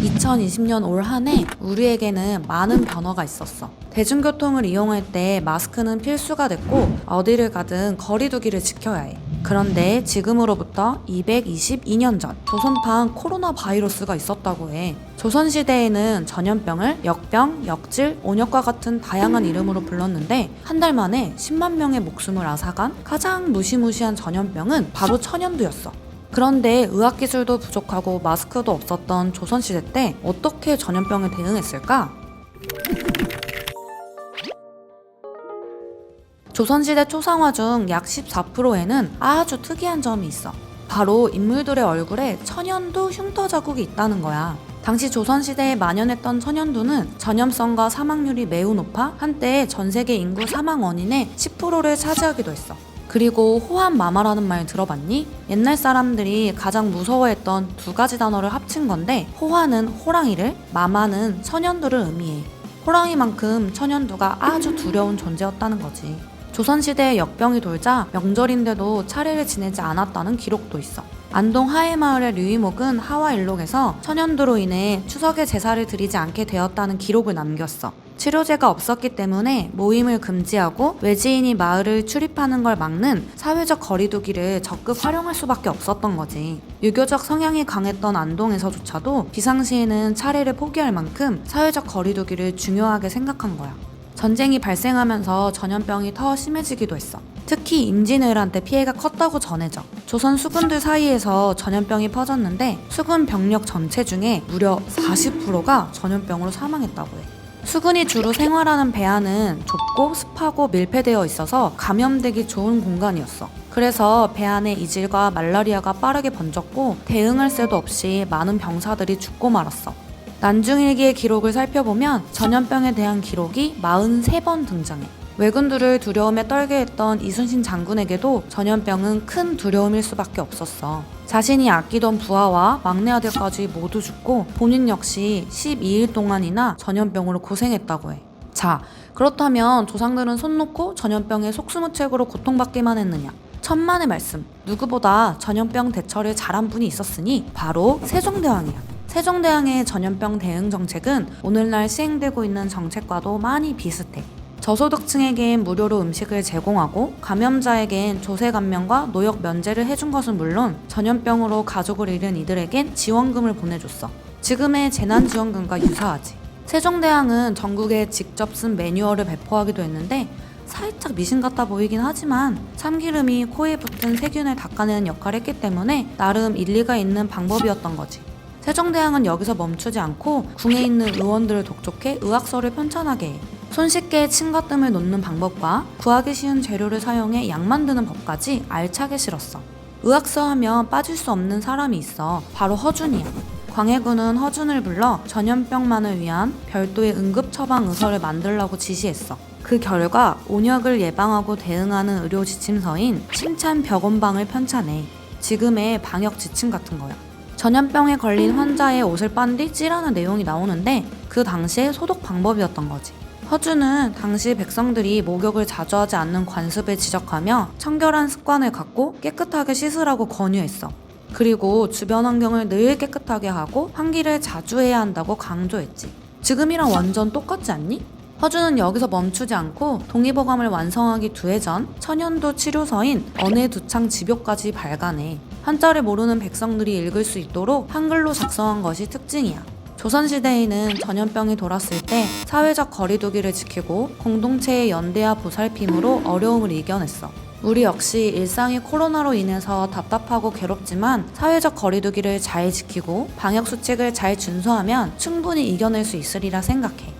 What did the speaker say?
2020년 올 한 해 우리에게는 많은 변화가 있었어. 대중교통을 이용할 때 마스크는 필수가 됐고 어디를 가든 거리 두기를 지켜야 해. 그런데 지금으로부터 222년 전 조선판 코로나 바이러스가 있었다고 해. 조선시대에는 전염병을 역병, 역질, 온역과 같은 다양한 이름으로 불렀는데 한 달 만에 10만 명의 목숨을 앗아간 가장 무시무시한 전염병은 바로 천연두였어. 그런데 의학기술도 부족하고 마스크도 없었던 조선시대 때 어떻게 전염병에 대응했을까? 조선시대 초상화 중 약 14%에는 아주 특이한 점이 있어. 바로 인물들의 얼굴에 천연두 흉터 자국이 있다는 거야. 당시 조선시대에 만연했던 천연두는 전염성과 사망률이 매우 높아 한때 전 세계 인구 사망 원인의 10%를 차지하기도 했어. 그리고 호환마마라는 말 들어봤니? 옛날 사람들이 가장 무서워했던 두 가지 단어를 합친 건데 호환은 호랑이를, 마마는 천연두를 의미해. 호랑이만큼 천연두가 아주 두려운 존재였다는 거지. 조선시대에 역병이 돌자 명절인데도 차례를 지내지 않았다는 기록도 있어. 안동 하회마을의 류이목은 하와일록에서 천연두로 인해 추석에 제사를 드리지 않게 되었다는 기록을 남겼어. 치료제가 없었기 때문에 모임을 금지하고 외지인이 마을을 출입하는 걸 막는 사회적 거리두기를 적극 활용할 수밖에 없었던 거지. 유교적 성향이 강했던 안동에서조차도 비상시에는 차례를 포기할 만큼 사회적 거리두기를 중요하게 생각한 거야. 전쟁이 발생하면서 전염병이 더 심해지기도 했어. 특히 임진왜란때 피해가 컸다고 전해져. 조선 수군들 사이에서 전염병이 퍼졌는데 수군 병력 전체 중에 무려 40%가 전염병으로 사망했다고 해. 수군이 주로 생활하는 배안은 좁고 습하고 밀폐되어 있어서 감염되기 좋은 공간이었어. 그래서 배안의 이질과 말라리아가 빠르게 번졌고 대응할 새도 없이 많은 병사들이 죽고 말았어. 난중일기의 기록을 살펴보면 전염병에 대한 기록이 43번 등장해. 왜군들을 두려움에 떨게 했던 이순신 장군에게도 전염병은 큰 두려움일 수밖에 없었어. 자신이 아끼던 부하와 막내 아들까지 모두 죽고 본인 역시 12일 동안이나 전염병으로 고생했다고 해. 자, 그렇다면 조상들은 손 놓고 전염병에 속수무책으로 고통받기만 했느냐? 천만의 말씀, 누구보다 전염병 대처를 잘한 분이 있었으니 바로 세종대왕이야. 세종대왕의 전염병 대응 정책은 오늘날 시행되고 있는 정책과도 많이 비슷해. 저소득층에겐 무료로 음식을 제공하고 감염자에겐 조세 감면과 노역 면제를 해준 것은 물론 전염병으로 가족을 잃은 이들에겐 지원금을 보내줬어. 지금의 재난지원금과 유사하지. 세종대왕은 전국에 직접 쓴 매뉴얼을 배포하기도 했는데 살짝 미신 같아 보이긴 하지만 참기름이 코에 붙은 세균을 닦아내는 역할을 했기 때문에 나름 일리가 있는 방법이었던 거지. 세종대왕은 여기서 멈추지 않고 궁에 있는 의원들을 독촉해 의학서를 편찬하게 해. 손쉽게 침과뜸을 놓는 방법과 구하기 쉬운 재료를 사용해 약 만드는 법까지 알차게 실었어. 의학서 하면 빠질 수 없는 사람이 있어. 바로 허준이야. 광해군은 허준을 불러 전염병만을 위한 별도의 응급처방 의서를 만들라고 지시했어. 그 결과 온역을 예방하고 대응하는 의료 지침서인 침찬벽온방을 편찬해. 지금의 방역 지침 같은 거야. 전염병에 걸린 환자의 옷을 빤 뒤 찌라는 내용이 나오는데 그 당시의 소독 방법이었던 거지. 허준은 당시 백성들이 목욕을 자주 하지 않는 관습을 지적하며 청결한 습관을 갖고 깨끗하게 씻으라고 권유했어. 그리고 주변 환경을 늘 깨끗하게 하고 환기를 자주 해야 한다고 강조했지. 지금이랑 완전 똑같지 않니? 허준은 여기서 멈추지 않고 동의보감을 완성하기 2해 전 천연두 치료서인 언해두창 집요까지 발간해. 한자를 모르는 백성들이 읽을 수 있도록 한글로 작성한 것이 특징이야. 조선시대에는 전염병이 돌았을 때 사회적 거리두기를 지키고 공동체의 연대와 보살핌으로 어려움을 이겨냈어. 우리 역시 일상이 코로나로 인해서 답답하고 괴롭지만 사회적 거리두기를 잘 지키고 방역수칙을 잘 준수하면 충분히 이겨낼 수 있으리라 생각해.